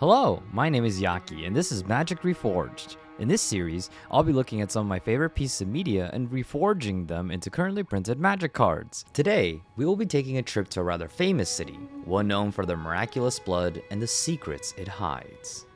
Hello, my name is Yaki, and this is Magic Reforged. In this series, I'll be looking at some of my favorite pieces of media and reforging them into currently printed Magic cards. Today, we will be taking a trip to a rather famous city, one known for their miraculous blood and the secrets it hides.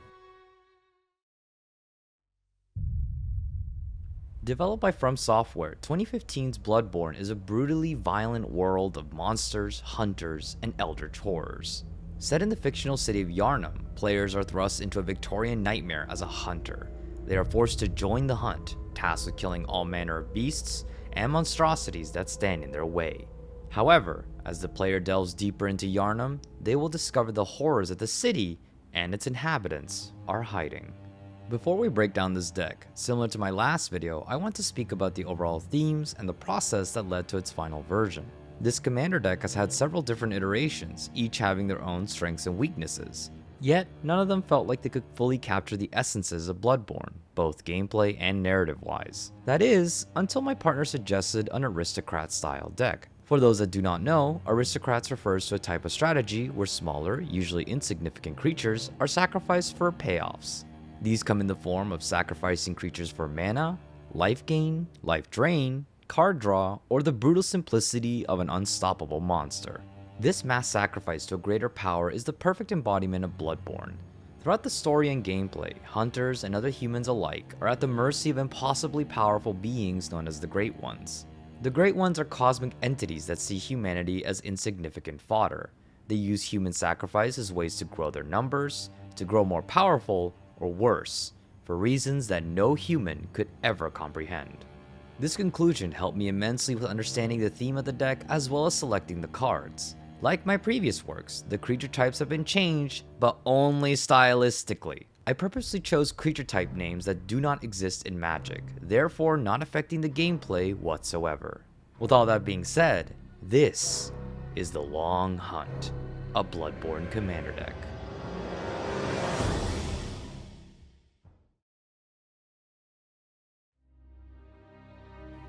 Developed by From Software, 2015's Bloodborne is a brutally violent world of monsters, hunters, and eldritch horrors. Set in the fictional city of Yharnam, players are thrust into a Victorian nightmare as a hunter. They are forced to join the hunt, tasked with killing all manner of beasts and monstrosities that stand in their way. However, as the player delves deeper into Yharnam, they will discover the horrors that the city and its inhabitants are hiding. Before we break down this deck, similar to my last video, I want to speak about the overall themes and the process that led to its final version. This commander deck has had several different iterations, each having their own strengths and weaknesses. Yet, none of them felt like they could fully capture the essences of Bloodborne, both gameplay and narrative-wise. That is, until my partner suggested an aristocrat-style deck. For those that do not know, aristocrats refers to a type of strategy where smaller, usually insignificant creatures are sacrificed for payoffs. These come in the form of sacrificing creatures for mana, life gain, life drain, card draw, or the brutal simplicity of an unstoppable monster. This mass sacrifice to a greater power is the perfect embodiment of Bloodborne. Throughout the story and gameplay, hunters and other humans alike are at the mercy of impossibly powerful beings known as the Great Ones. The Great Ones are cosmic entities that see humanity as insignificant fodder. They use human sacrifice as ways to grow their numbers, to grow more powerful, or worse, for reasons that no human could ever comprehend. This conclusion helped me immensely with understanding the theme of the deck as well as selecting the cards. Like my previous works, the creature types have been changed, but only stylistically. I purposely chose creature type names that do not exist in Magic, therefore not affecting the gameplay whatsoever. With all that being said, this is the Long Hunt, a Bloodborne commander deck.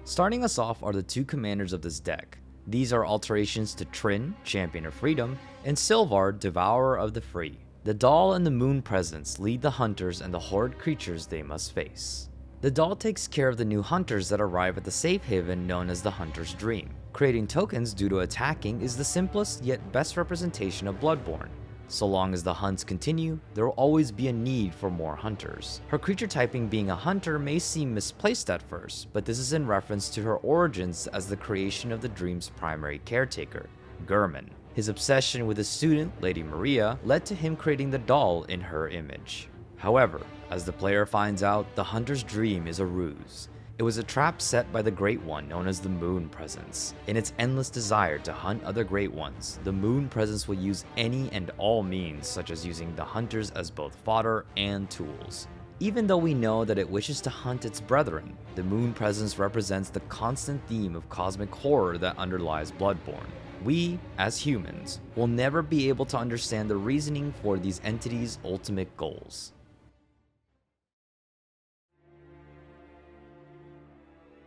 Starting us off are the two commanders of this deck. These are alterations to Trin, Champion of Freedom, and Sylvar, Devourer of the Free. The Doll and the Moon Presence lead the hunters and the horrid creatures they must face. The Doll takes care of the new hunters that arrive at the safe haven known as the Hunter's Dream. Creating tokens due to attacking is the simplest yet best representation of Bloodborne. So long as the hunts continue, there will always be a need for more hunters. Her creature typing being a hunter may seem misplaced at first, but this is in reference to her origins as the creation of the dream's primary caretaker, Gurman. His obsession with his student, Lady Maria, led to him creating the doll in her image. However, as the player finds out, the hunter's dream is a ruse. It was a trap set by the Great One known as the Moon Presence. In its endless desire to hunt other Great Ones, the Moon Presence will use any and all means, such as using the hunters as both fodder and tools. Even though we know that it wishes to hunt its brethren, the Moon Presence represents the constant theme of cosmic horror that underlies Bloodborne. We, as humans, will never be able to understand the reasoning for these entities' ultimate goals.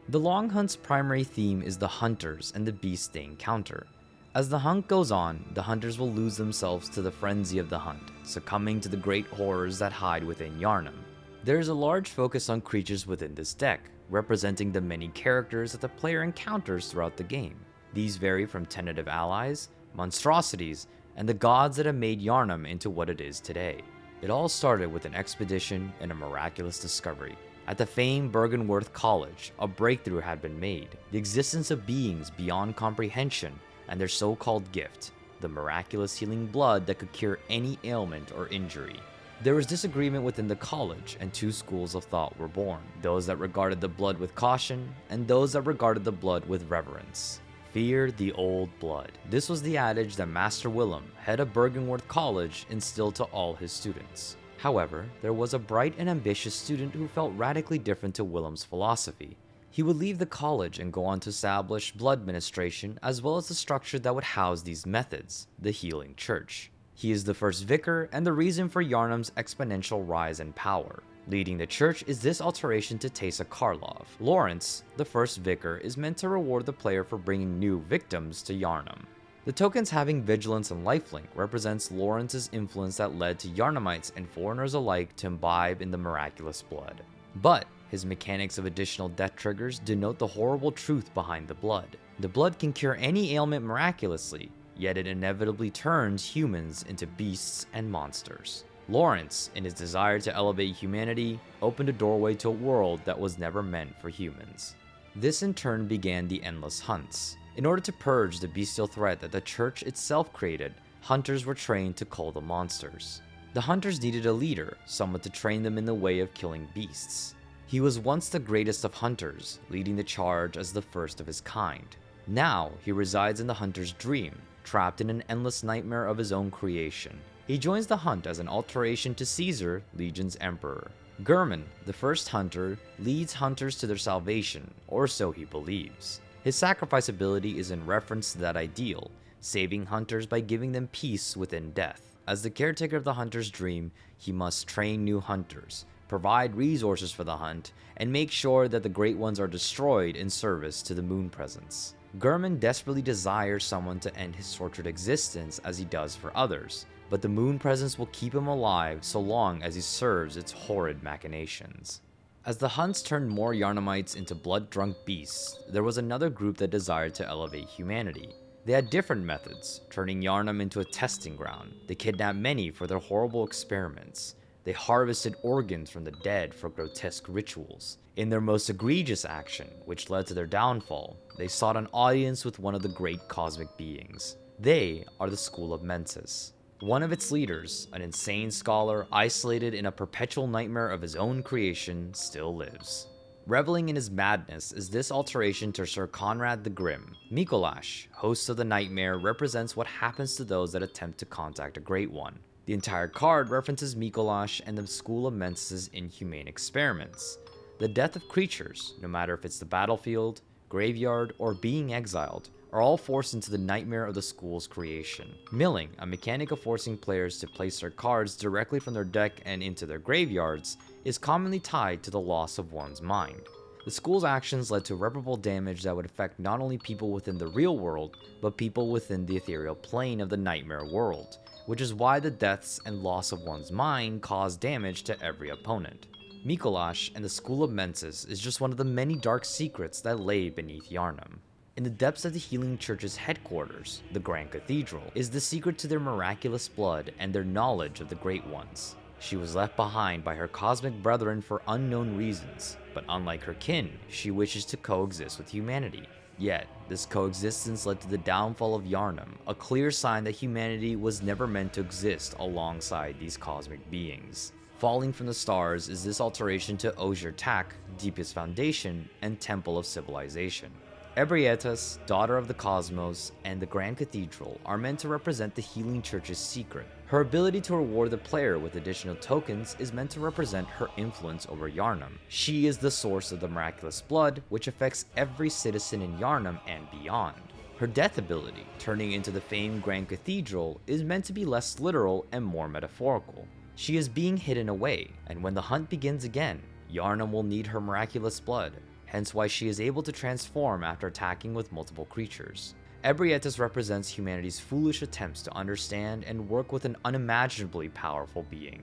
The Long Hunt's primary theme is the hunters and the beasts they encounter. As the hunt goes on, the hunters will lose themselves to the frenzy of the hunt, succumbing to the great horrors that hide within Yharnam. There is a large focus on creatures within this deck, representing the many characters that the player encounters throughout the game. These vary from tentative allies, monstrosities, and the gods that have made Yharnam into what it is today. It all started with an expedition and a miraculous discovery. At the famed Bergenworth College, a breakthrough had been made, the existence of beings beyond comprehension and their so-called gift, the miraculous healing blood that could cure any ailment or injury. There was disagreement within the college, and two schools of thought were born, those that regarded the blood with caution, and those that regarded the blood with reverence. Fear the old blood. This was the adage that Master Willem, head of Bergenworth College, instilled to all his students. However, there was a bright and ambitious student who felt radically different to Willem's philosophy. He would leave the college and go on to establish blood ministration as well as the structure that would house these methods, the Healing Church. He is the first vicar and the reason for Yharnam's exponential rise in power. Leading the church is this alteration to Teysa Karlov. Lawrence, the first vicar, is meant to reward the player for bringing new victims to Yharnam. The tokens having Vigilance and Lifelink represents Lawrence's influence that led to Yarnamites and foreigners alike to imbibe in the miraculous blood. But his mechanics of additional death triggers denote the horrible truth behind the blood. The blood can cure any ailment miraculously, yet it inevitably turns humans into beasts and monsters. Lawrence, in his desire to elevate humanity, opened a doorway to a world that was never meant for humans. This in turn began the Endless Hunts. In order to purge the bestial threat that the church itself created, hunters were trained to cull the monsters. The hunters needed a leader, someone to train them in the way of killing beasts. He was once the greatest of hunters, leading the charge as the first of his kind. Now, he resides in the hunter's dream, trapped in an endless nightmare of his own creation. He joins the hunt as an alteration to Caesar, Legion's emperor. Gurman, the first hunter, leads hunters to their salvation, or so he believes. His sacrifice ability is in reference to that ideal, saving hunters by giving them peace within death. As the caretaker of the hunter's dream, he must train new hunters, provide resources for the hunt, and make sure that the Great Ones are destroyed in service to the Moon Presence. Gurman desperately desires someone to end his tortured existence as he does for others, but the Moon Presence will keep him alive so long as he serves its horrid machinations. As the hunts turned more Yarnamites into blood-drunk beasts, there was another group that desired to elevate humanity. They had different methods, turning Yarnam into a testing ground. They kidnapped many for their horrible experiments. They harvested organs from the dead for grotesque rituals. In their most egregious action, which led to their downfall, they sought an audience with one of the great cosmic beings. They are the School of Mensis. One of its leaders, an insane scholar isolated in a perpetual nightmare of his own creation, still lives. Reveling in his madness is this alteration to Sir Conrad the Grim. Mikolash, host of the nightmare, represents what happens to those that attempt to contact a Great One. The entire card references Mikolash and the School of Mensis' inhumane experiments. The death of creatures, no matter if it's the battlefield, graveyard, or being exiled, are all forced into the nightmare of the school's creation. Milling, a mechanic of forcing players to place their cards directly from their deck and into their graveyards, is commonly tied to the loss of one's mind. The school's actions led to irreparable damage that would affect not only people within the real world, but people within the ethereal plane of the nightmare world, which is why the deaths and loss of one's mind cause damage to every opponent. Mikolash and the School of Mensis is just one of the many dark secrets that lay beneath Yarnam. In the depths of the Healing Church's headquarters, the Grand Cathedral, is the secret to their miraculous blood and their knowledge of the Great Ones. She was left behind by her cosmic brethren for unknown reasons, but unlike her kin, she wishes to coexist with humanity. Yet, this coexistence led to the downfall of Yarnam, a clear sign that humanity was never meant to exist alongside these cosmic beings. Falling from the stars is this alteration to Osier Tak, Deepest Foundation, and Temple of Civilization. Ebrietas, Daughter of the Cosmos, and the Grand Cathedral are meant to represent the Healing Church's secret. Her ability to reward the player with additional tokens is meant to represent her influence over Yarnam. She is the source of the miraculous blood, which affects every citizen in Yarnam and beyond. Her death ability, turning into the famed Grand Cathedral, is meant to be less literal and more metaphorical. She is being hidden away, and when the hunt begins again, Yarnam will need her miraculous blood, hence why she is able to transform after attacking with multiple creatures. Ebrietas represents humanity's foolish attempts to understand and work with an unimaginably powerful being.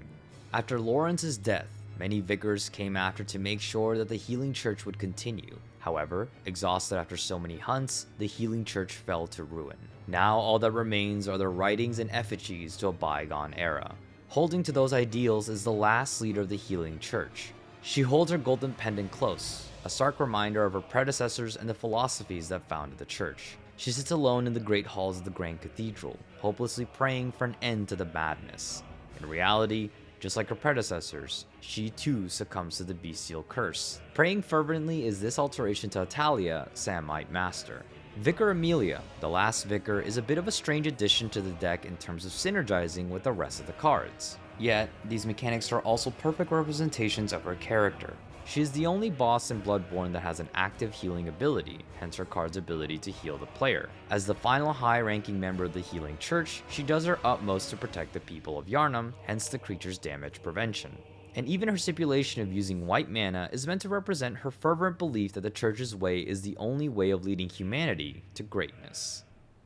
After Lawrence's death, many vicars came after to make sure that the Healing Church would continue. However, exhausted after so many hunts, the Healing Church fell to ruin. Now all that remains are the writings and effigies to a bygone era. Holding to those ideals is the last leader of the Healing Church. She holds her golden pendant close, a stark reminder of her predecessors and the philosophies that founded the church. She sits alone in the great halls of the Grand Cathedral, hopelessly praying for an end to the madness. In reality, just like her predecessors, she too succumbs to the bestial curse. Praying fervently is this alteration to Atalia, Samite Master. Vicar Amelia, the last vicar, is a bit of a strange addition to the deck in terms of synergizing with the rest of the cards. Yet, these mechanics are also perfect representations of her character. She is the only boss in Bloodborne that has an active healing ability, hence her card's ability to heal the player. As the final high-ranking member of the Healing Church, she does her utmost to protect the people of Yarnam, hence the creature's damage prevention. And even her stipulation of using white mana is meant to represent her fervent belief that the Church's way is the only way of leading humanity to greatness.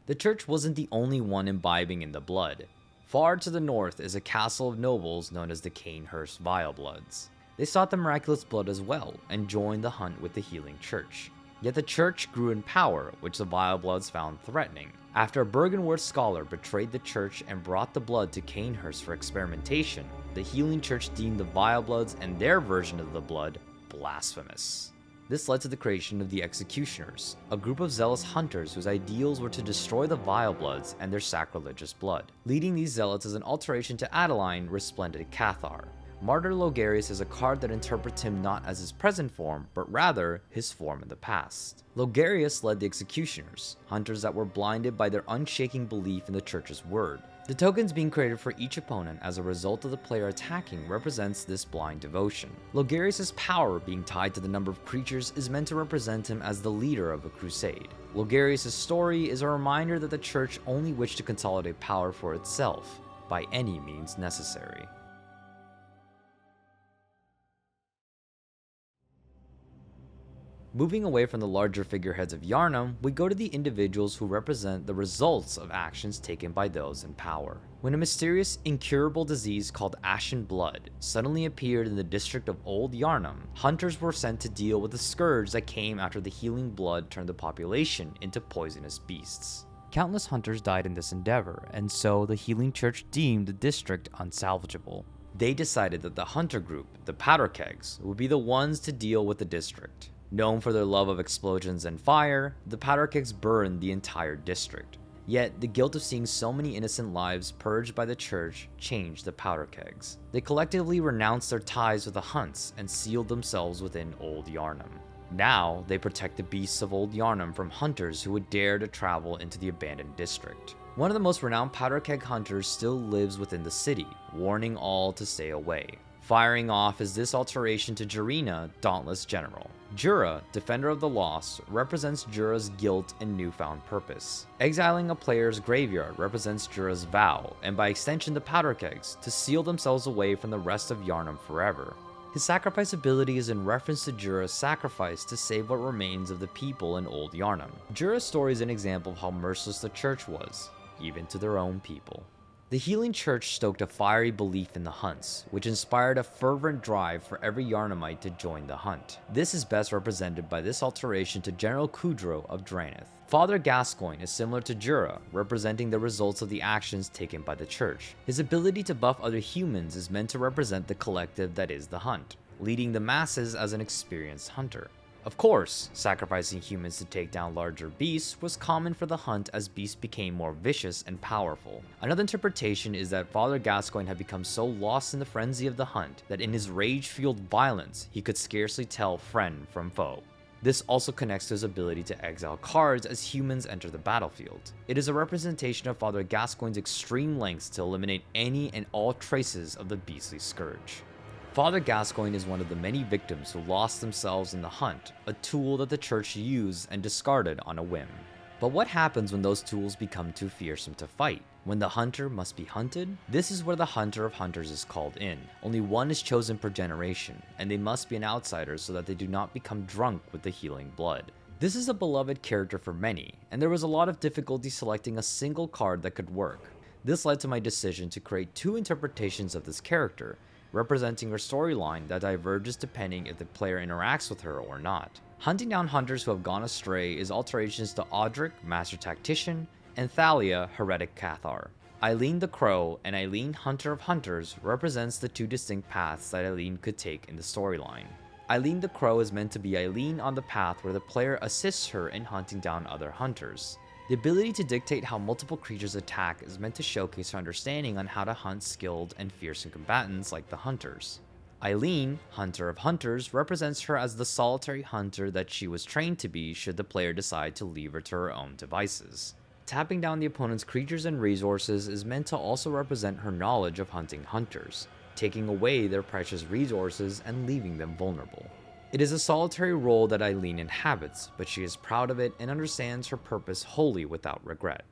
The church wasn't the only one imbibing in the blood. Far to the north is a castle of nobles known as the Canehurst Vilebloods. They sought the miraculous blood as well, and joined the hunt with the healing church. Yet the church grew in power, which the Vilebloods found threatening. After a Bergenworth scholar betrayed the church and brought the blood to Canehurst for experimentation, the healing church deemed the Vilebloods and their version of the blood blasphemous. This led to the creation of the Executioners, a group of zealous hunters whose ideals were to destroy the Vilebloods and their sacrilegious blood, leading these zealots as an alteration to Adeline, Resplendent Cathar. Martyr Logarius is a card that interprets him not as his present form, but rather his form in the past. Logarius led the Executioners, hunters that were blinded by their unshaking belief in the church's word. The tokens being created for each opponent as a result of the player attacking represents this blind devotion. Logarius' power being tied to the number of creatures is meant to represent him as the leader of a crusade. Logarius' story is a reminder that the church only wished to consolidate power for itself, by any means necessary. Moving away from the larger figureheads of Yharnam, we go to the individuals who represent the results of actions taken by those in power. When a mysterious, incurable disease called Ashen Blood suddenly appeared in the district of Old Yharnam, hunters were sent to deal with the scourge that came after the healing blood turned the population into poisonous beasts. Countless hunters died in this endeavor, and so the healing church deemed the district unsalvageable. They decided that the hunter group, the Powder Kegs, would be the ones to deal with the district. Known for their love of explosions and fire, the Powder Kegs burned the entire district. Yet, the guilt of seeing so many innocent lives purged by the church changed the Powder Kegs. They collectively renounced their ties with the hunts and sealed themselves within Old Yharnam. Now, they protect the beasts of Old Yharnam from hunters who would dare to travel into the abandoned district. One of the most renowned Powder Keg hunters still lives within the city, warning all to stay away. Firing off is this alteration to Jurina, Dauntless General. Jura, Defender of the Lost, represents Jura's guilt and newfound purpose. Exiling a player's graveyard represents Jura's vow, and by extension the Powder Kegs, to seal themselves away from the rest of Yharnam forever. His sacrifice ability is in reference to Jura's sacrifice to save what remains of the people in Old Yharnam. Jura's story is an example of how merciless the church was, even to their own people. The healing church stoked a fiery belief in the hunts, which inspired a fervent drive for every Yharnamite to join the hunt. This is best represented by this alteration to General Kudro of Draenith. Father Gascoigne is similar to Jura, representing the results of the actions taken by the church. His ability to buff other humans is meant to represent the collective that is the hunt, leading the masses as an experienced hunter. Of course, sacrificing humans to take down larger beasts was common for the hunt as beasts became more vicious and powerful. Another interpretation is that Father Gascoigne had become so lost in the frenzy of the hunt that in his rage-fueled violence, he could scarcely tell friend from foe. This also connects to his ability to exile cards as humans enter the battlefield. It is a representation of Father Gascoigne's extreme lengths to eliminate any and all traces of the beastly scourge. Father Gascoigne is one of the many victims who lost themselves in the hunt, a tool that the church used and discarded on a whim. But what happens when those tools become too fearsome to fight? When the hunter must be hunted? This is where the Hunter of Hunters is called in. Only one is chosen per generation, and they must be an outsider so that they do not become drunk with the healing blood. This is a beloved character for many, and there was a lot of difficulty selecting a single card that could work. This led to my decision to create two interpretations of this character, representing her storyline that diverges depending if the player interacts with her or not. Hunting down hunters who have gone astray is alterations to Audric, Master Tactician, and Thalia, Heretic Cathar. Eileen the Crow and Eileen Hunter of Hunters represents the two distinct paths that Eileen could take in the storyline. Eileen the Crow is meant to be Eileen on the path where the player assists her in hunting down other hunters. The ability to dictate how multiple creatures attack is meant to showcase her understanding on how to hunt skilled and fearsome combatants like the hunters. Eileen, Hunter of Hunters, represents her as the solitary hunter that she was trained to be should the player decide to leave her to her own devices. Tapping down the opponent's creatures and resources is meant to also represent her knowledge of hunting hunters, taking away their precious resources and leaving them vulnerable. It is a solitary role that Eileen inhabits, but she is proud of it and understands her purpose wholly without regret.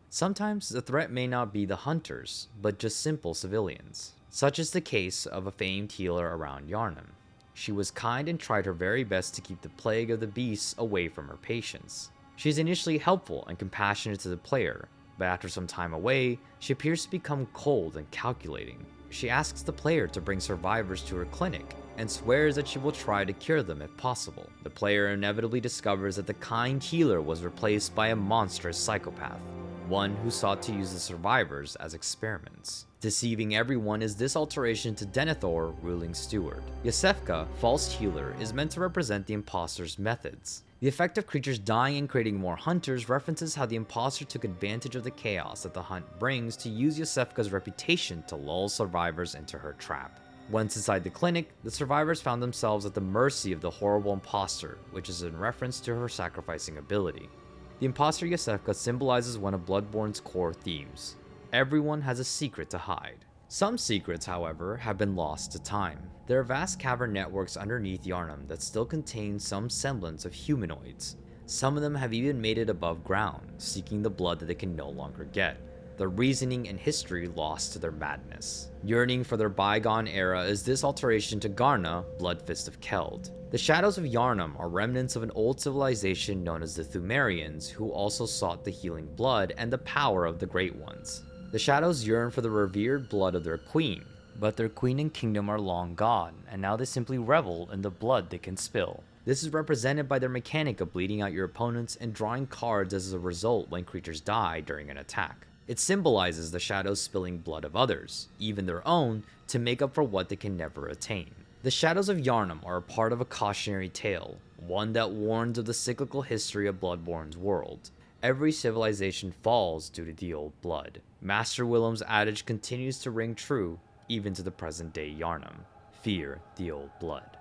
Sometimes the threat may not be the hunters, but just simple civilians. Such is the case of a famed healer around Yharnam. She was kind and tried her very best to keep the plague of the beasts away from her patients. She is initially helpful and compassionate to the player, but after some time away, she appears to become cold and calculating. She asks the player to bring survivors to her clinic and swears that she will try to cure them if possible. The player inevitably discovers that the kind healer was replaced by a monstrous psychopath, one who sought to use the survivors as experiments. Deceiving everyone is this alteration to Denethor, ruling steward. Yosefka, false healer, is meant to represent the imposter's methods. The effect of creatures dying and creating more hunters references how the imposter took advantage of the chaos that the hunt brings to use Yosefka's reputation to lull survivors into her trap. Once inside the clinic, the survivors found themselves at the mercy of the horrible imposter, which is in reference to her sacrificing ability. The imposter Yosefka symbolizes one of Bloodborne's core themes. Everyone has a secret to hide. Some secrets, however, have been lost to time. There are vast cavern networks underneath Yharnam that still contain some semblance of humanoids. Some of them have even made it above ground, seeking the blood that they can no longer get. Their reasoning and history lost to their madness. Yearning for their bygone era is this alteration to Garna, Bloodfist of Keld. The shadows of Yharnam are remnants of an old civilization known as the Thumerians, who also sought the healing blood and the power of the Great Ones. The shadows yearn for the revered blood of their queen, but their queen and kingdom are long gone, and now they simply revel in the blood they can spill. This is represented by their mechanic of bleeding out your opponents and drawing cards as a result when creatures die during an attack. It symbolizes the shadows spilling blood of others, even their own, to make up for what they can never attain. The shadows of Yharnam are a part of a cautionary tale, one that warns of the cyclical history of Bloodborne's world. Every civilization falls due to the old blood. Master Willem's adage continues to ring true, even to the present day Yharnam. Fear the old blood.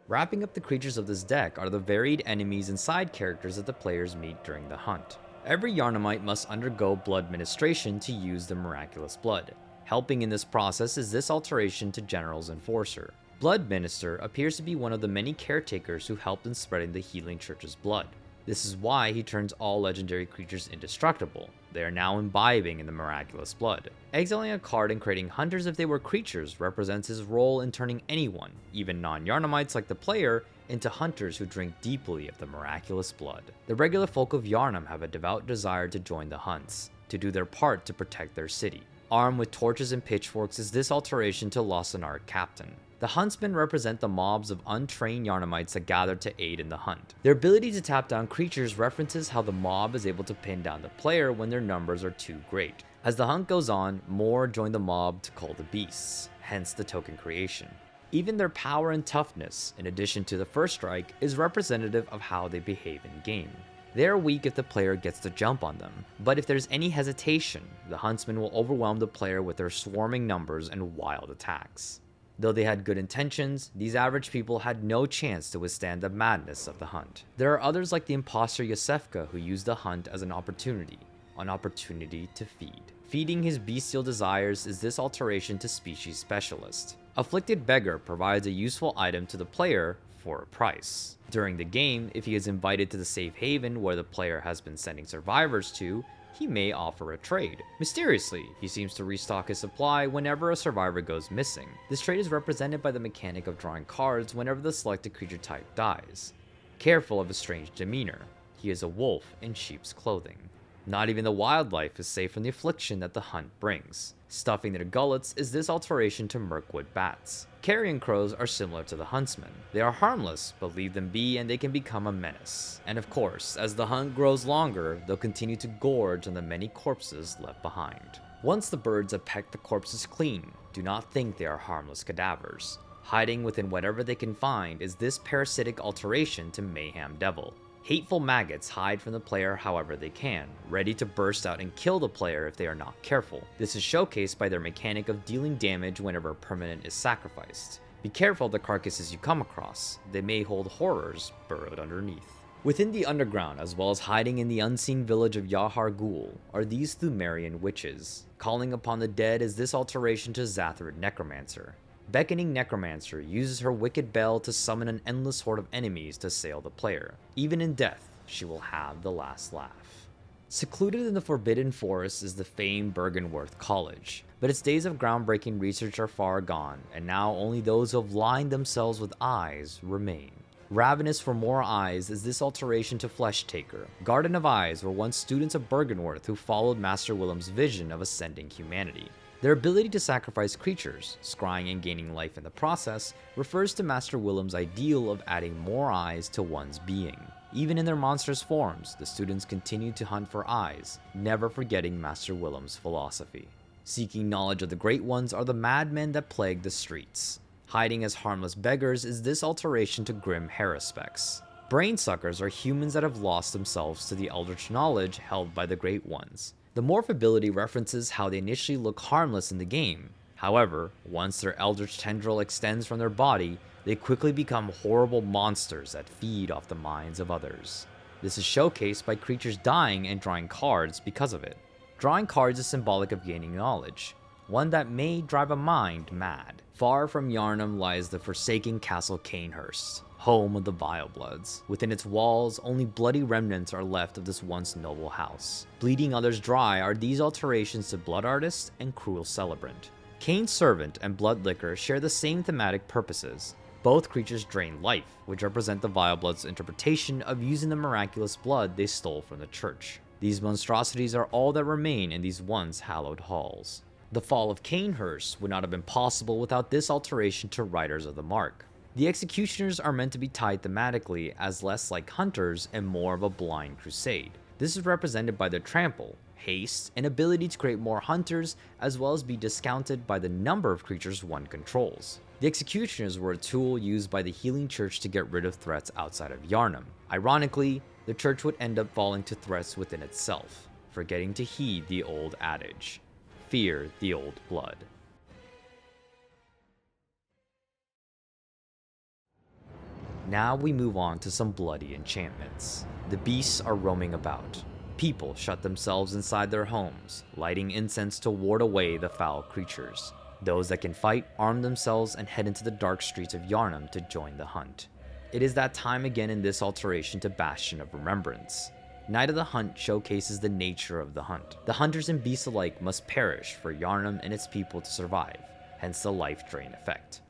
Wrapping up the creatures of this deck are the varied enemies and side characters that the players meet during the hunt. Every Yharnamite must undergo blood ministration to use the miraculous blood. Helping in this process is this alteration to General's Enforcer. Blood Minister appears to be one of the many caretakers who helped in spreading the Healing Church's blood. This is why he turns all legendary creatures indestructible. They are now imbibing in the miraculous blood. Exiling a card and creating hunters if they were creatures represents his role in turning anyone, even non-Yharnamites like the player, into hunters who drink deeply of the miraculous blood. The regular folk of Yharnam have a devout desire to join the hunts, to do their part to protect their city. Armed with torches and pitchforks is this alteration to Losanar Captain. The huntsmen represent the mobs of untrained Yharnamites that gather to aid in the hunt. Their ability to tap down creatures references how the mob is able to pin down the player when their numbers are too great. As the hunt goes on, more join the mob to cull the beasts, hence the token creation. Even their power and toughness, in addition to the first strike, is representative of how they behave in game. They are weak if the player gets the jump on them, but if there's any hesitation, the huntsmen will overwhelm the player with their swarming numbers and wild attacks. Though they had good intentions, these average people had no chance to withstand the madness of the hunt. There are others like the imposter Yosefka who use the hunt as an opportunity to feed. Feeding his bestial desires is this alteration to Species Specialist. Afflicted Beggar provides a useful item to the player for a price. During the game, if he is invited to the safe haven where the player has been sending survivors to, he may offer a trade. Mysteriously, he seems to restock his supply whenever a survivor goes missing. This trade is represented by the mechanic of drawing cards whenever the selected creature type dies. Careful of his strange demeanor, he is a wolf in sheep's clothing. Not even the wildlife is safe from the affliction that the hunt brings. Stuffing their gullets is this alteration to Mirkwood bats. Carrion crows are similar to the huntsmen. They are harmless, but leave them be and they can become a menace. And of course, as the hunt grows longer, they'll continue to gorge on the many corpses left behind. Once the birds have pecked the corpses clean, do not think they are harmless cadavers. Hiding within whatever they can find is this parasitic alteration to Mayhem Devil. Hateful maggots hide from the player however they can, ready to burst out and kill the player if they are not careful. This is showcased by their mechanic of dealing damage whenever a permanent is sacrificed. Be careful of the carcasses you come across, they may hold horrors burrowed underneath. Within the underground, as well as hiding in the unseen village of Yahar Ghul, are these Thumerian witches. Calling upon the dead is this alteration to Zathrid Necromancer. Beckoning Necromancer uses her wicked bell to summon an endless horde of enemies to assail the player. Even in death, she will have the last laugh. Secluded in the Forbidden Forest is the famed Bergenworth College. but its days of groundbreaking research are far gone, and now only those who have lined themselves with eyes remain. Ravenous for more eyes is this alteration to Flesh Taker. Garden of Eyes were once students of Bergenworth who followed Master Willem's vision of ascending humanity. Their ability to sacrifice creatures, scrying and gaining life in the process, refers to Master Willem's ideal of adding more eyes to one's being. Even in their monstrous forms, the students continued to hunt for eyes, never forgetting Master Willem's philosophy. Seeking knowledge of the Great Ones are the madmen that plague the streets. Hiding as harmless beggars is this alteration to grim Haruspecs. Brainsuckers are humans that have lost themselves to the eldritch knowledge held by the Great Ones. The morph ability references how they initially look harmless in the game. However, once their eldritch tendril extends from their body, they quickly become horrible monsters that feed off the minds of others. This is showcased by creatures dying and drawing cards because of it. Drawing cards is symbolic of gaining knowledge, one that may drive a mind mad. Far from Yharnam lies the forsaken Castle Cainhurst, home of the Vile Bloods. Within its walls, only bloody remnants are left of this once noble house. Bleeding others dry are these alterations to Blood Artist and Cruel Celebrant. Cain's Servant and Blood Licker share the same thematic purposes. Both creatures drain life, which represent the Vile Bloods' interpretation of using the miraculous blood they stole from the church. These monstrosities are all that remain in these once hallowed halls. The fall of Cainhurst would not have been possible without this alteration to Riders of the Mark. The executioners are meant to be tied thematically as less like hunters and more of a blind crusade. This is represented by their trample, haste, and ability to create more hunters, as well as be discounted by the number of creatures one controls. The executioners were a tool used by the healing church to get rid of threats outside of Yharnam. Ironically, the church would end up falling to threats within itself, forgetting to heed the old adage, fear the old blood. Now we move on to some bloody enchantments. The beasts are roaming about. People shut themselves inside their homes, lighting incense to ward away the foul creatures. Those that can fight arm themselves and head into the dark streets of Yharnam to join the hunt. It is that time again in this alteration to Bastion of Remembrance. Night of the Hunt showcases the nature of the hunt. The hunters and beasts alike must perish for Yharnam and its people to survive, hence the life drain effect.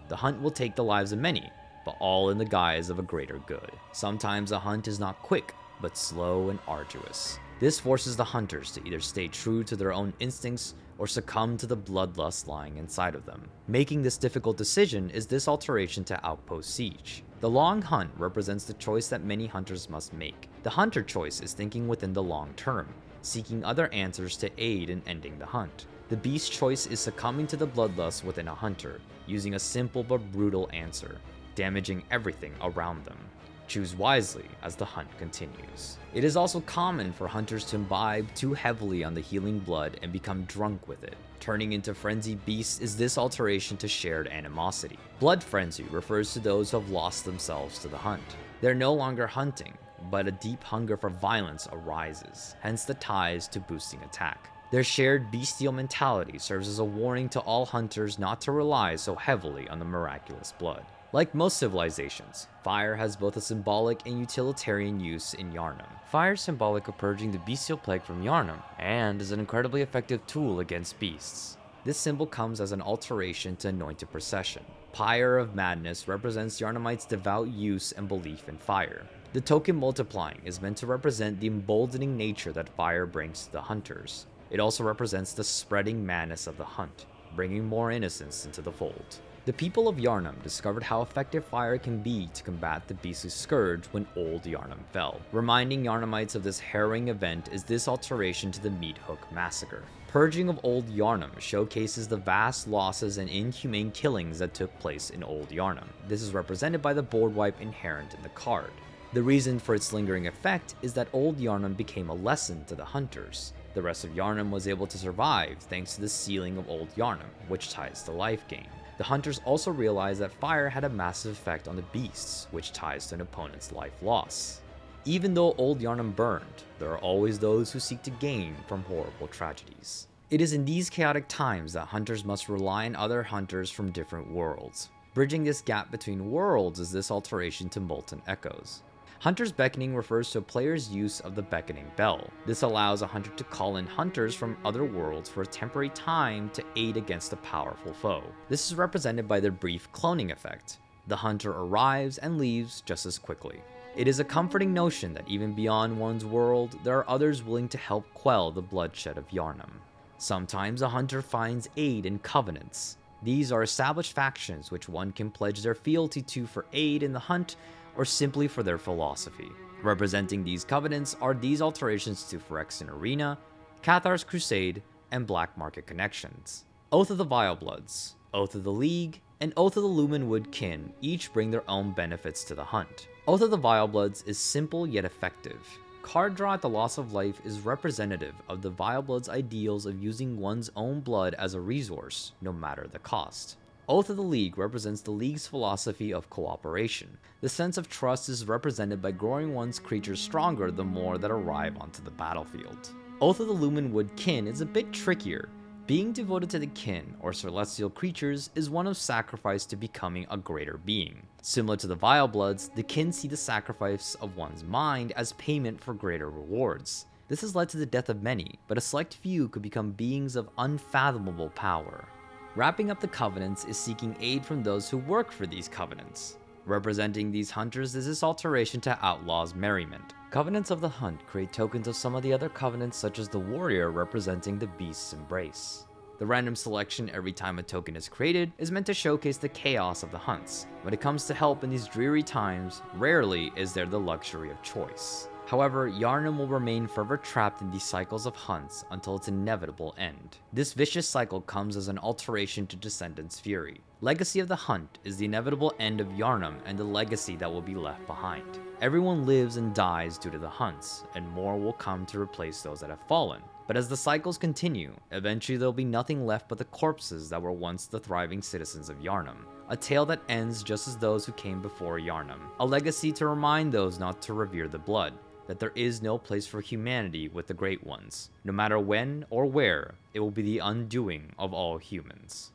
The hunt will take the lives of many, but all in the guise of a greater good. Sometimes a hunt is not quick, but slow and arduous. This forces the hunters to either stay true to their own instincts or succumb to the bloodlust lying inside of them. Making this difficult decision is this alteration to Outpost Siege. The long hunt represents the choice that many hunters must make. The hunter choice is thinking within the long term, seeking other answers to aid in ending the hunt. The beast choice is succumbing to the bloodlust within a hunter, using a simple but brutal answer, damaging everything around them. Choose wisely as the hunt continues. It is also common for hunters to imbibe too heavily on the healing blood and become drunk with it. Turning into frenzied beasts is this alteration to shared animosity. Blood frenzy refers to those who have lost themselves to the hunt. They're no longer hunting, but a deep hunger for violence arises, hence the ties to boosting attack. Their shared bestial mentality serves as a warning to all hunters not to rely so heavily on the miraculous blood. Like most civilizations, fire has both a symbolic and utilitarian use in Yharnam. Fire is symbolic of purging the bestial plague from Yharnam, and is an incredibly effective tool against beasts. This symbol comes as an alteration to Anointed Procession. Pyre of Madness represents Yharnamites' devout use and belief in fire. The token multiplying is meant to represent the emboldening nature that fire brings to the hunters. It also represents the spreading madness of the hunt, bringing more innocence into the fold. The people of Yharnam discovered how effective fire can be to combat the beastly scourge when old Yharnam fell. Reminding Yharnamites of this harrowing event is this alteration to the Meat Hook Massacre. Purging of old Yharnam showcases the vast losses and inhumane killings that took place in old Yharnam. This is represented by the board wipe inherent in the card. The reason for its lingering effect is that old Yharnam became a lesson to the hunters. The rest of Yharnam was able to survive thanks to the sealing of old Yharnam, which ties to life gain. The hunters also realized that fire had a massive effect on the beasts, which ties to an opponent's life loss. Even though old Yharnam burned, there are always those who seek to gain from horrible tragedies. It is in these chaotic times that hunters must rely on other hunters from different worlds. Bridging this gap between worlds is this alteration to Molten Echoes. Hunter's Beckoning refers to a player's use of the Beckoning Bell. This allows a hunter to call in hunters from other worlds for a temporary time to aid against a powerful foe. This is represented by their brief cloning effect. The hunter arrives and leaves just as quickly. It is a comforting notion that even beyond one's world, there are others willing to help quell the bloodshed of Yharnam. Sometimes a hunter finds aid in covenants. These are established factions which one can pledge their fealty to for aid in the hunt or simply for their philosophy. Representing these covenants are these alterations to Phyrexian Arena, Cathar's Crusade, and Black Market Connections. Oath of the Vilebloods, Oath of the League, and Oath of the Lumenwood Kin each bring their own benefits to the hunt. Oath of the Vilebloods is simple yet effective. Card draw at the loss of life is representative of the Vilebloods' ideals of using one's own blood as a resource, no matter the cost. Oath of the League represents the League's philosophy of cooperation. The sense of trust is represented by growing one's creatures stronger the more that arrive onto the battlefield. Oath of the Lumenwood Kin is a bit trickier. Being devoted to the kin, or celestial creatures, is one of sacrifice to becoming a greater being. Similar to the Vilebloods, the kin see the sacrifice of one's mind as payment for greater rewards. This has led to the death of many, but a select few could become beings of unfathomable power. Wrapping up the covenants is seeking aid from those who work for these covenants. Representing these hunters is this alteration to Outlaw's Merriment. Covenants of the Hunt create tokens of some of the other covenants, such as the Warrior representing the Beast's Embrace. The random selection every time a token is created is meant to showcase the chaos of the hunts. When it comes to help in these dreary times, rarely is there the luxury of choice. However, Yharnam will remain forever trapped in these cycles of hunts until its inevitable end. This vicious cycle comes as an alteration to Descendants' Fury. Legacy of the Hunt is the inevitable end of Yharnam and the legacy that will be left behind. Everyone lives and dies due to the hunts, and more will come to replace those that have fallen. But as the cycles continue, eventually there will be nothing left but the corpses that were once the thriving citizens of Yharnam. A tale that ends just as those who came before Yharnam. A legacy to remind those not to revere the blood, that there is no place for humanity with the Great Ones. No matter when or where, it will be the undoing of all humans.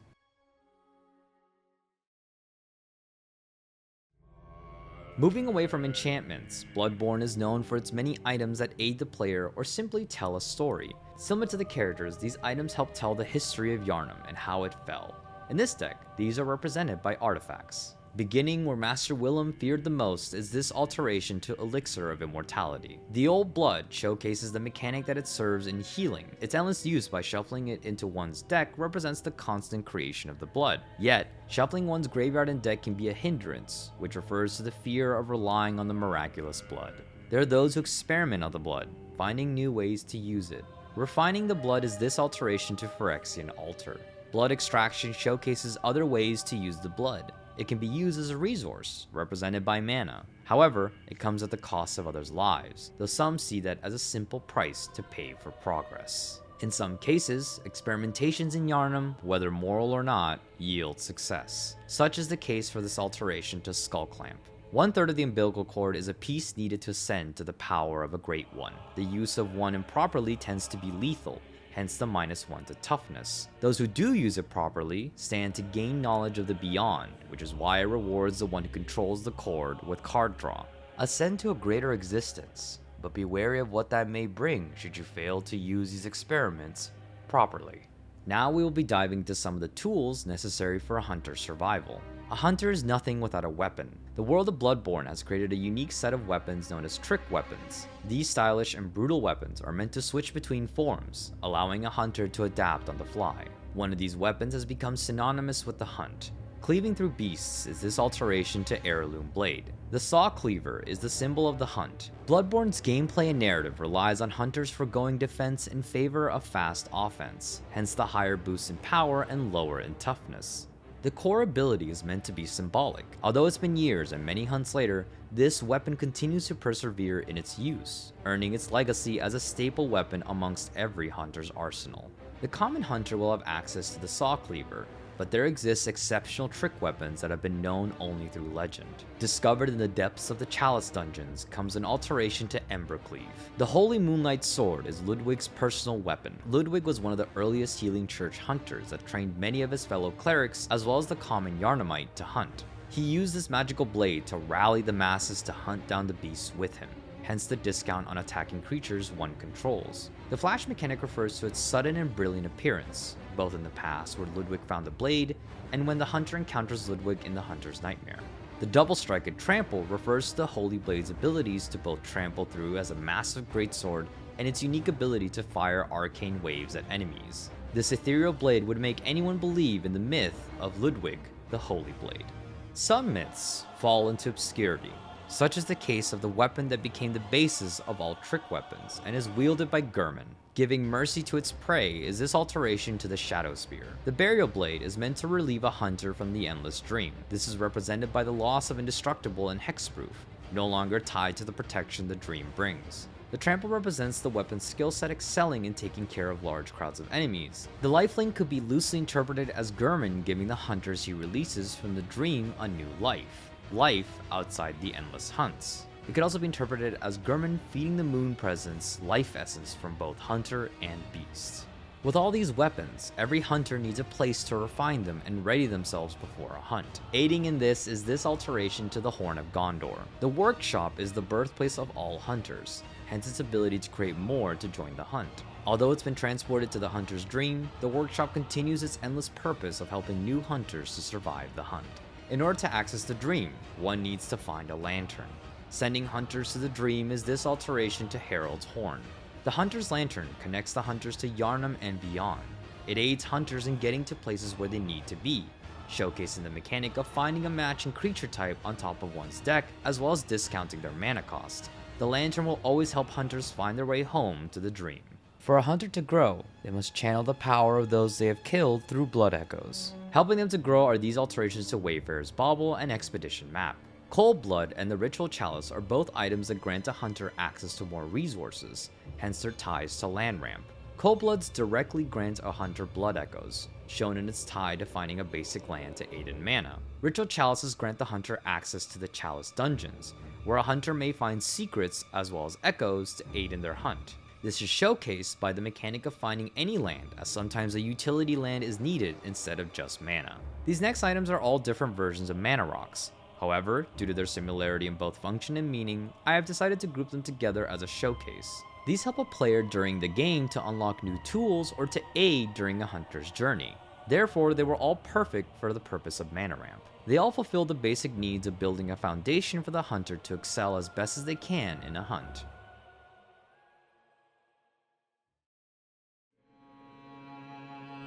Moving away from enchantments, Bloodborne is known for its many items that aid the player or simply tell a story. Similar to the characters, these items help tell the history of Yharnam and how it fell. In this deck, these are represented by artifacts. Beginning where Master Willem feared the most is this alteration to Elixir of Immortality. The Old Blood showcases the mechanic that it serves in healing. Its endless use by shuffling it into one's deck represents the constant creation of the blood. Yet, shuffling one's graveyard and deck can be a hindrance, which refers to the fear of relying on the miraculous blood. There are those who experiment on the blood, finding new ways to use it. Refining the blood is this alteration to Phyrexian Altar. Blood extraction showcases other ways to use the blood. It can be used as a resource, represented by mana. However, it comes at the cost of others' lives, though some see that as a simple price to pay for progress. In some cases, experimentations in Yharnam, whether moral or not, yield success. Such is the case for this alteration to Skullclamp. 1/3 of the umbilical cord is a piece needed to ascend to the power of a Great One. The use of one improperly tends to be lethal, hence the -1 to toughness. Those who do use it properly stand to gain knowledge of the beyond, which is why it rewards the one who controls the cord with card draw. Ascend to a greater existence, but be wary of what that may bring should you fail to use these experiments properly. Now we will be diving into some of the tools necessary for a hunter's survival. A hunter is nothing without a weapon. The world of Bloodborne has created a unique set of weapons known as trick weapons. These stylish and brutal weapons are meant to switch between forms, allowing a hunter to adapt on the fly. One of these weapons has become synonymous with the hunt. Cleaving through beasts is this alteration to Heirloom Blade. The Saw Cleaver is the symbol of the hunt. Bloodborne's gameplay and narrative relies on hunters forgoing defense in favor of fast offense, hence the higher boost in power and lower in toughness. The core ability is meant to be symbolic. Although it's been years and many hunts later, this weapon continues to persevere in its use, earning its legacy as a staple weapon amongst every hunter's arsenal. The common hunter will have access to the Saw Cleaver, but there exists exceptional trick weapons that have been known only through legend. Discovered in the depths of the Chalice dungeons comes an alteration to Embercleave. The Holy Moonlight Sword is Ludwig's personal weapon. Ludwig was one of the earliest healing church hunters that trained many of his fellow clerics as well as the common Yharnamite to hunt. He used this magical blade to rally the masses to hunt down the beasts with him, hence the discount on attacking creatures one controls. The flash mechanic refers to its sudden and brilliant appearance, both in the past where Ludwig found the blade, and when the hunter encounters Ludwig in the Hunter's Nightmare. The double strike and trample refers to the Holy Blade's abilities to both trample through as a massive greatsword and its unique ability to fire arcane waves at enemies. This ethereal blade would make anyone believe in the myth of Ludwig, the Holy Blade. Some myths fall into obscurity. Such is the case of the weapon that became the basis of all trick weapons and is wielded by Gurman. Giving mercy to its prey is this alteration to the Shadow Spear. The Burial Blade is meant to relieve a hunter from the endless dream. This is represented by the loss of indestructible and hexproof, no longer tied to the protection the dream brings. The Trample represents the weapon's skill set excelling in taking care of large crowds of enemies. The Lifelink could be loosely interpreted as Gurman giving the hunters he releases from the dream a new life outside the endless hunts. It could also be interpreted as Gurman feeding the moon presence life essence from both hunter and beast. With all these weapons, every hunter needs a place to refine them and ready themselves before a hunt. Aiding in this is this alteration to the Horn of Gondor. The workshop is the birthplace of all hunters, hence its ability to create more to join the hunt. Although it's been transported to the hunter's dream, the workshop continues its endless purpose of helping new hunters to survive the hunt. In order to access the dream, one needs to find a lantern. Sending hunters to the dream is this alteration to Harold's Horn. The Hunter's Lantern connects the hunters to Yharnam and beyond. It aids hunters in getting to places where they need to be, showcasing the mechanic of finding a matching creature type on top of one's deck, as well as discounting their mana cost. The lantern will always help hunters find their way home to the dream. For a hunter to grow, they must channel the power of those they have killed through blood echoes. Helping them to grow are these alterations to Wayfarer's Bauble and Expedition Map. Cold Blood and the Ritual Chalice are both items that grant a hunter access to more resources, hence their ties to Land Ramp. Cold Bloods directly grant a hunter blood echoes, shown in its tie to finding a basic land to aid in mana. Ritual Chalices grant the hunter access to the Chalice dungeons, where a hunter may find secrets as well as echoes to aid in their hunt. This is showcased by the mechanic of finding any land, as sometimes a utility land is needed instead of just mana. These next items are all different versions of mana rocks. However, due to their similarity in both function and meaning, I have decided to group them together as a showcase. These help a player during the game to unlock new tools or to aid during a hunter's journey. Therefore, they were all perfect for the purpose of mana ramp. They all fulfill the basic needs of building a foundation for the hunter to excel as best as they can in a hunt.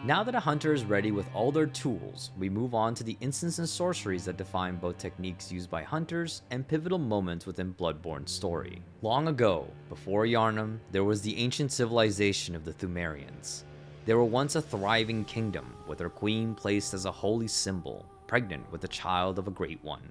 Now that a hunter is ready with all their tools, we move on to the instants and sorceries that define both techniques used by hunters and pivotal moments within Bloodborne's story. Long ago, before Yharnam, there was the ancient civilization of the Thumerians. They were once a thriving kingdom, with their queen placed as a holy symbol, pregnant with the child of a great one.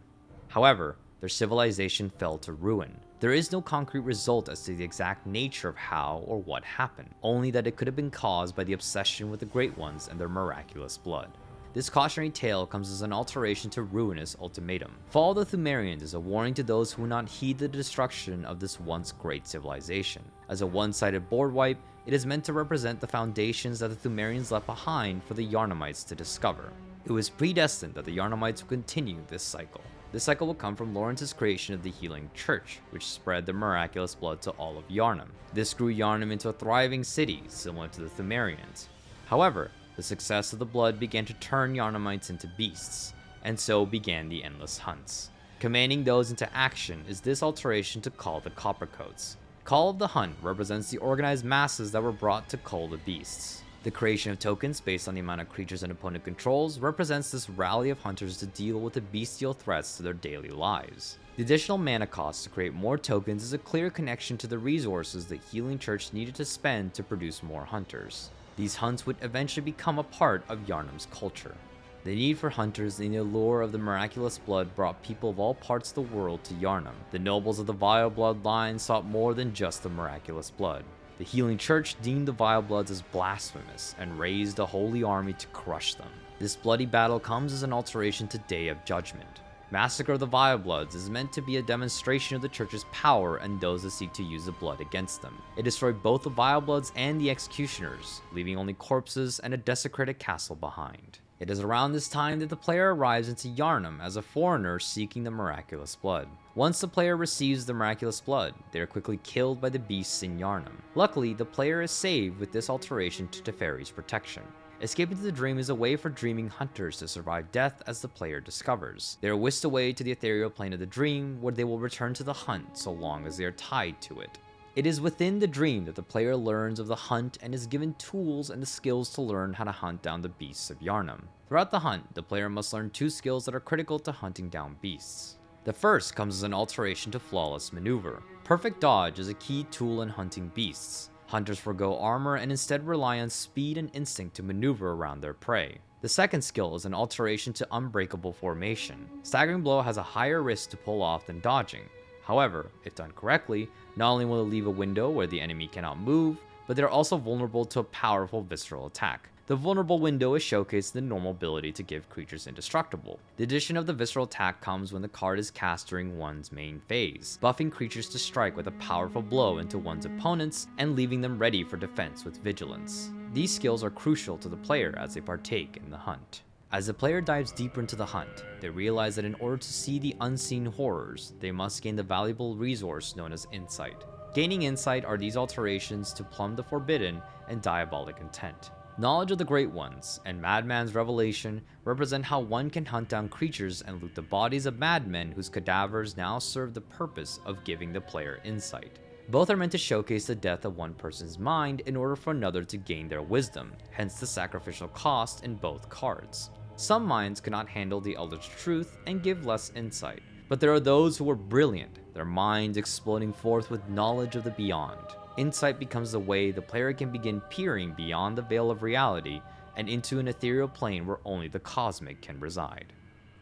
However, their civilization fell to ruin. There is no concrete result as to the exact nature of how or what happened, only that it could have been caused by the obsession with the Great Ones and their miraculous blood. This cautionary tale comes as an alteration to Ruinous Ultimatum. Fall of the Thumerians is a warning to those who will not heed the destruction of this once great civilization. As a one-sided board wipe, it is meant to represent the foundations that the Thumerians left behind for the Yharnamites to discover. It was predestined that the Yharnamites would continue this cycle. This cycle will come from Lawrence's creation of the Healing Church, which spread the miraculous blood to all of Yharnam. This grew Yharnam into a thriving city, similar to the Thumerians. However, the success of the blood began to turn Yharnamites into beasts, and so began the endless hunts. Commanding those into action is this alteration to Call the Coppercoats. Call of the Hunt represents the organized masses that were brought to cull the beasts. The creation of tokens based on the amount of creatures an opponent controls represents this rally of hunters to deal with the bestial threats to their daily lives. The additional mana cost to create more tokens is a clear connection to the resources the Healing Church needed to spend to produce more hunters. These hunts would eventually become a part of Yharnam's culture. The need for hunters and the allure of the miraculous blood brought people of all parts of the world to Yharnam. The nobles of the Vile bloodline sought more than just the miraculous blood. The Healing Church deemed the Vile Bloods as blasphemous and raised a holy army to crush them. This bloody battle comes as an alteration to Day of Judgment. Massacre of the Vile Bloods is meant to be a demonstration of the Church's power and those that seek to use the blood against them. It destroyed both the Vile Bloods and the Executioners, leaving only corpses and a desecrated castle behind. It is around this time that the player arrives into Yharnam as a foreigner seeking the miraculous blood. Once the player receives the miraculous blood, they are quickly killed by the beasts in Yharnam. Luckily, the player is saved with this alteration to Teferi's protection. Escaping to the dream is a way for dreaming hunters to survive death, as the player discovers. They are whisked away to the ethereal plane of the dream, where they will return to the hunt so long as they are tied to it. It is within the dream that the player learns of the hunt and is given tools and the skills to learn how to hunt down the beasts of Yharnam. Throughout the hunt, the player must learn 2 skills that are critical to hunting down beasts. The first comes as an alteration to flawless maneuver. Perfect dodge is a key tool in hunting beasts. Hunters forgo armor and instead rely on speed and instinct to maneuver around their prey. The second skill is an alteration to unbreakable formation. Staggering blow has a higher risk to pull off than dodging. However, if done correctly, not only will it leave a window where the enemy cannot move, but they're also vulnerable to a powerful visceral attack. The vulnerable window is showcased in the normal ability to give creatures indestructible. The addition of the visceral attack comes when the card is cast during one's main phase, buffing creatures to strike with a powerful blow into one's opponents and leaving them ready for defense with vigilance. These skills are crucial to the player as they partake in the hunt. As the player dives deeper into the hunt, they realize that in order to see the unseen horrors, they must gain the valuable resource known as insight. Gaining insight are these alterations to plumb the forbidden and diabolic intent. Knowledge of the Great Ones and Madman's Revelation represent how one can hunt down creatures and loot the bodies of madmen whose cadavers now serve the purpose of giving the player insight. Both are meant to showcase the death of one person's mind in order for another to gain their wisdom, hence the sacrificial cost in both cards. Some minds cannot handle the Eldritch Truth and give less insight, but there are those who are brilliant, their minds exploding forth with knowledge of the beyond. Insight becomes the way the player can begin peering beyond the veil of reality and into an ethereal plane where only the cosmic can reside.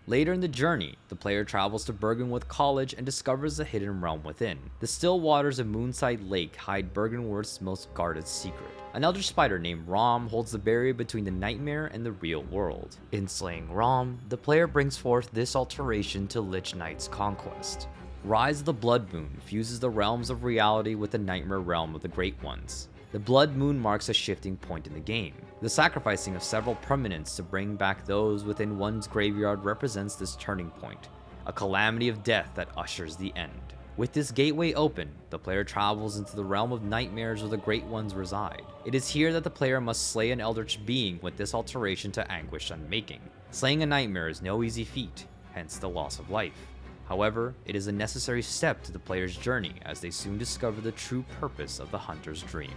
Later in the journey, the player travels to Bergenworth College and discovers the hidden realm within. The still waters of Moonside Lake hide Bergenworth's most guarded secret. An eldritch spider named Rom holds the barrier between the nightmare and the real world. In slaying Rom, the player brings forth this alteration to Lich Knight's conquest. Rise of the Blood Moon fuses the realms of reality with the nightmare realm of the Great Ones. The Blood Moon marks a shifting point in the game. The sacrificing of several permanents to bring back those within one's graveyard represents this turning point, a calamity of death that ushers the end. With this gateway open, the player travels into the realm of nightmares where the Great Ones reside. It is here that the player must slay an eldritch being with this alteration to Anguish Unmaking. Slaying a nightmare is no easy feat, hence the loss of life. However, it is a necessary step to the player's journey as they soon discover the true purpose of the hunter's dream.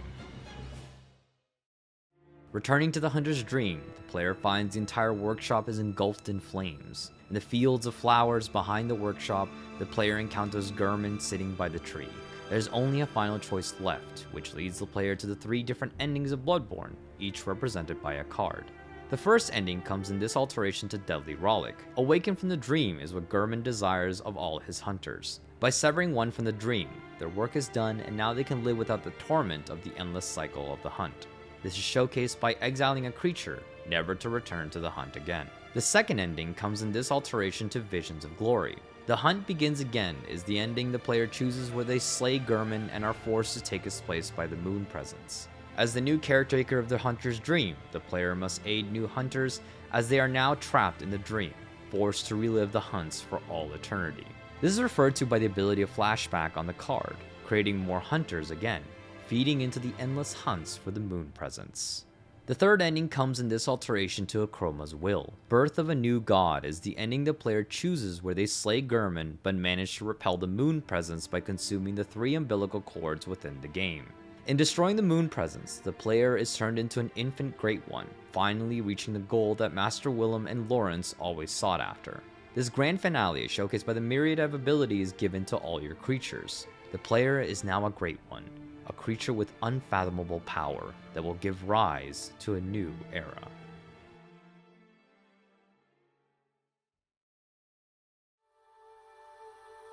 Returning to the hunter's dream, the player finds the entire workshop is engulfed in flames. In the fields of flowers behind the workshop, the player encounters Gurman sitting by the tree. There's only a final choice left, which leads the player to the 3 different endings of Bloodborne, each represented by a card. The first ending comes in this alteration to Deadly Rollick. Awakened from the dream is what Gurman desires of all his hunters. By severing one from the dream, their work is done and now they can live without the torment of the endless cycle of the hunt. This is showcased by exiling a creature, never to return to the hunt again. The second ending comes in this alteration to Visions of Glory. The Hunt Begins Again is the ending the player chooses where they slay Gurman and are forced to take his place by the Moon Presence. As the new caretaker of the hunter's dream, the player must aid new hunters as they are now trapped in the dream, forced to relive the hunts for all eternity. This is referred to by the ability of Flashback on the card, creating more hunters again, feeding into the endless hunts for the Moon Presence. The third ending comes in this alteration to Akroma's Will. Birth of a New God is the ending the player chooses where they slay Gurman but manage to repel the Moon Presence by consuming the 3 umbilical cords within the game. In destroying the Moon Presence, the player is turned into an infant Great One, finally reaching the goal that Master Willem and Lawrence always sought after. This grand finale is showcased by the myriad of abilities given to all your creatures. The player is now a Great One, a creature with unfathomable power that will give rise to a new era.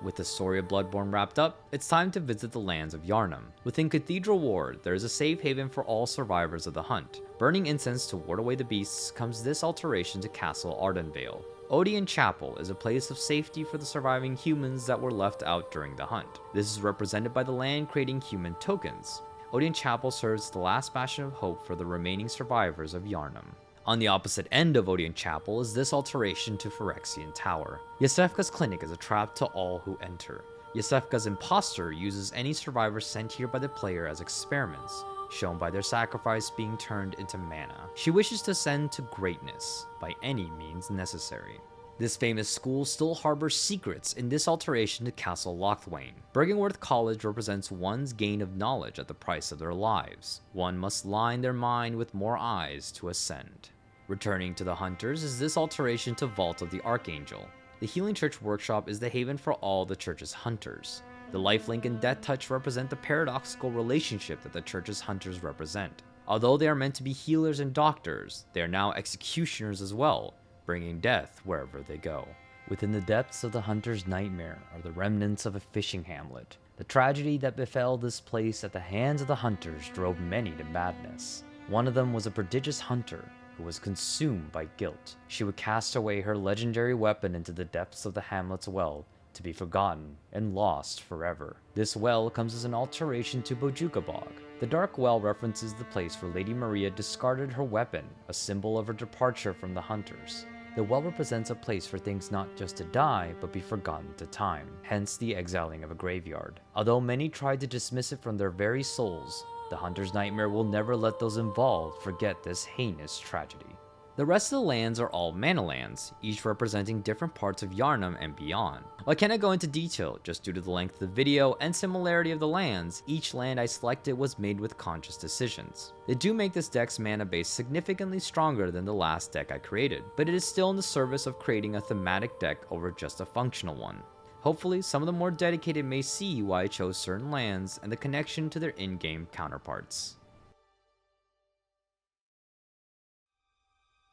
With the story of Bloodborne wrapped up, it's time to visit the lands of Yharnam. Within Cathedral Ward, there is a safe haven for all survivors of the hunt. Burning incense to ward away the beasts comes this alteration to Castle Ardenvale. Odeon Chapel is a place of safety for the surviving humans that were left out during the hunt. This is represented by the land creating human tokens. Odeon Chapel serves as the last bastion of hope for the remaining survivors of Yharnam. On the opposite end of Odeon Chapel is this alteration to Phyrexian Tower. Yasefka's clinic is a trap to all who enter. Yasefka's imposter uses any survivors sent here by the player as experiments, shown by their sacrifice being turned into mana. She wishes to ascend to greatness by any means necessary. This famous school still harbors secrets in this alteration to Castle Lochthwain. Bergenworth College represents one's gain of knowledge at the price of their lives. One must line their mind with more eyes to ascend. Returning to the Hunters is this alteration to Vault of the Archangel. The Healing Church Workshop is the haven for all the Church's Hunters. The Lifelink and Death Touch represent the paradoxical relationship that the Church's Hunters represent. Although they are meant to be healers and doctors, they are now executioners as well, bringing death wherever they go. Within the depths of the Hunter's nightmare are the remnants of a fishing hamlet. The tragedy that befell this place at the hands of the Hunters drove many to madness. One of them was a prodigious hunter who was consumed by guilt. She would cast away her legendary weapon into the depths of the hamlet's well, to be forgotten and lost forever. This well comes as an alteration to Bojuka Bog. The dark well references the place where Lady Maria discarded her weapon, a symbol of her departure from the Hunters. The well represents a place for things not just to die, but be forgotten to time, hence the exiling of a graveyard. Although many tried to dismiss it from their very souls, the Hunter's Nightmare will never let those involved forget this heinous tragedy. The rest of the lands are all mana lands, each representing different parts of Yharnam and beyond. I cannot go into detail, just due to the length of the video and similarity of the lands. Each land I selected was made with conscious decisions. They do make this deck's mana base significantly stronger than the last deck I created, but it is still in the service of creating a thematic deck over just a functional one. Hopefully, some of the more dedicated may see why I chose certain lands and the connection to their in-game counterparts.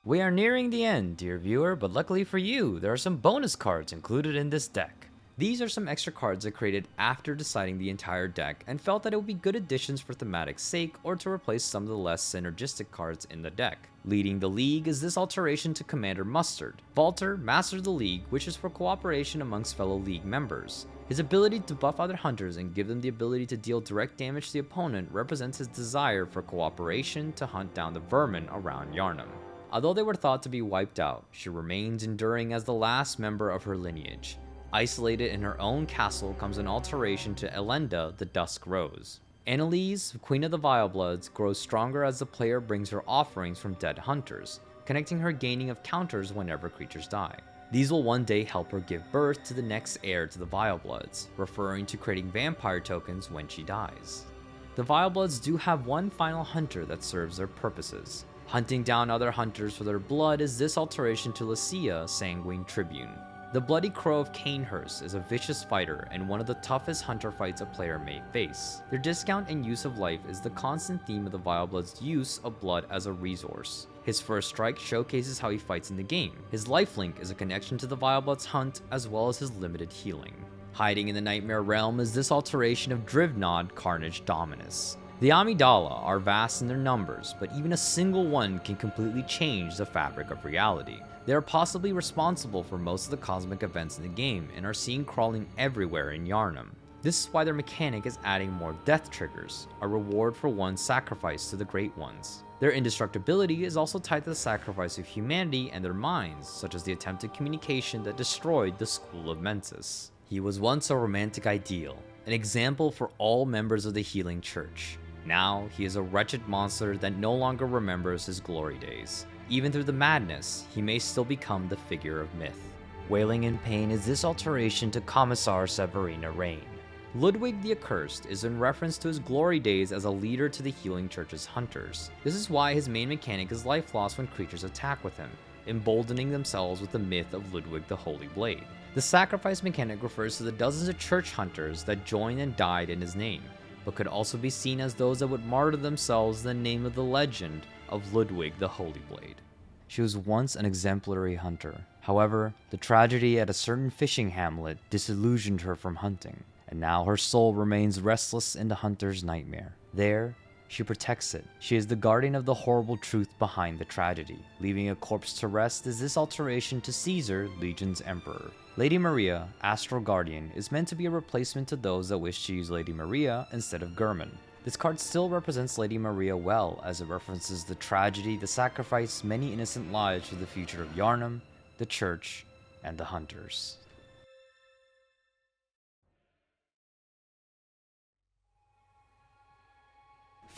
We are nearing the end, dear viewer, but luckily for you, there are some bonus cards included in this deck. These are some extra cards I created after deciding the entire deck and felt that it would be good additions for thematic's sake or to replace some of the less synergistic cards in the deck. Leading the League is this alteration to Commander Mustard. Valter, Master of the League, wishes for cooperation amongst fellow League members. His ability to buff other hunters and give them the ability to deal direct damage to the opponent represents his desire for cooperation to hunt down the vermin around Yharnam. Although they were thought to be wiped out, she remains enduring as the last member of her lineage. Isolated in her own castle comes an alteration to Elenda, the Dusk Rose. Annalise, Queen of the Vilebloods, grows stronger as the player brings her offerings from dead hunters, connecting her gaining of counters whenever creatures die. These will one day help her give birth to the next heir to the Vilebloods, referring to creating vampire tokens when she dies. The Vilebloods do have one final hunter that serves their purposes. Hunting down other hunters for their blood is this alteration to Lucia, Sanguine Tribune. The Bloody Crow of Canehurst is a vicious fighter and one of the toughest hunter fights a player may face. Their discount and use of life is the constant theme of the Vileblood's use of blood as a resource. His first strike showcases how he fights in the game. His lifelink is a connection to the Vileblood's hunt as well as his limited healing. Hiding in the Nightmare Realm is this alteration of Drivnod, Carnage Dominus. The Amygdala are vast in their numbers, but even a single one can completely change the fabric of reality. They are possibly responsible for most of the cosmic events in the game and are seen crawling everywhere in Yharnam. This is why their mechanic is adding more death triggers, a reward for one's sacrifice to the Great Ones. Their indestructibility is also tied to the sacrifice of humanity and their minds, such as the attempted communication that destroyed the School of Mensis. He was once a romantic ideal, an example for all members of the Healing Church. Now, he is a wretched monster that no longer remembers his glory days. Even through the madness, he may still become the figure of myth. Wailing in Pain is this alteration to Commissar Severina Rain. Ludwig the Accursed is in reference to his glory days as a leader to the Healing Church's hunters. This is why his main mechanic is life loss when creatures attack with him, emboldening themselves with the myth of Ludwig the Holy Blade. The sacrifice mechanic refers to the dozens of church hunters that joined and died in his name, but could also be seen as those that would martyr themselves in the name of the legend of Ludwig the Holy Blade. She was once an exemplary hunter. However, the tragedy at a certain fishing hamlet disillusioned her from hunting, and now her soul remains restless in the hunter's nightmare. There, she protects it. She is the guardian of the horrible truth behind the tragedy. Leaving a corpse to rest is this alteration to Caesar, Legion's Emperor. Lady Maria, Astral Guardian, is meant to be a replacement to those that wish to use Lady Maria instead of Gurman. This card still represents Lady Maria well, as it references the tragedy that sacrificed many innocent lives for the future of Yharnam, the church, and the hunters.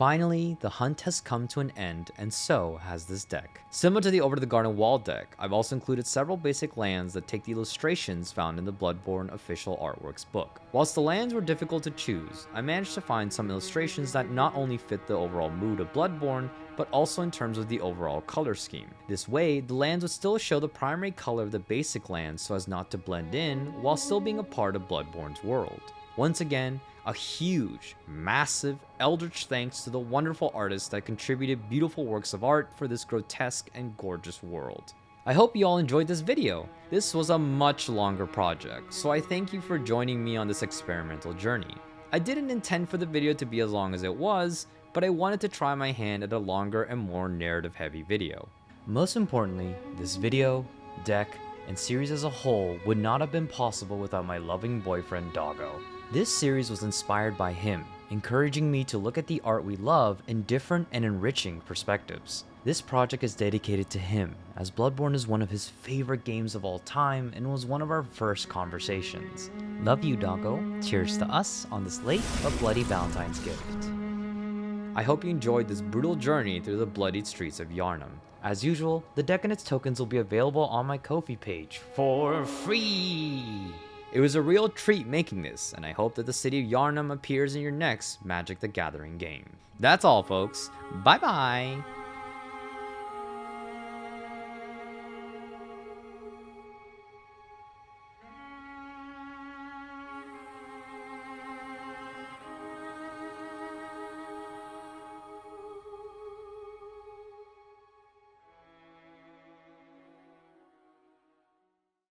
Finally, the hunt has come to an end, and so has this deck. Similar to the Over the Garden Wall deck, I've also included several basic lands that take the illustrations found in the Bloodborne official artworks book. Whilst the lands were difficult to choose, I managed to find some illustrations that not only fit the overall mood of Bloodborne, but also in terms of the overall color scheme. This way, the lands would still show the primary color of the basic lands so as not to blend in, while still being a part of Bloodborne's world. Once again, a huge, massive, eldritch thanks to the wonderful artists that contributed beautiful works of art for this grotesque and gorgeous world. I hope you all enjoyed this video. This was a much longer project, so I thank you for joining me on this experimental journey. I didn't intend for the video to be as long as it was, but I wanted to try my hand at a longer and more narrative heavy video. Most importantly, this video, deck, and series as a whole would not have been possible without my loving boyfriend Doggo. This series was inspired by him, encouraging me to look at the art we love in different and enriching perspectives. This project is dedicated to him, as Bloodborne is one of his favorite games of all time and was one of our first conversations. Love you, Doggo. Cheers to us on this late but bloody Valentine's gift. I hope you enjoyed this brutal journey through the bloodied streets of Yharnam. As usual, the deck and its tokens will be available on my Ko-fi page for free! It was a real treat making this, and I hope that the city of Yharnam appears in your next Magic the Gathering game. That's all, folks. Bye bye!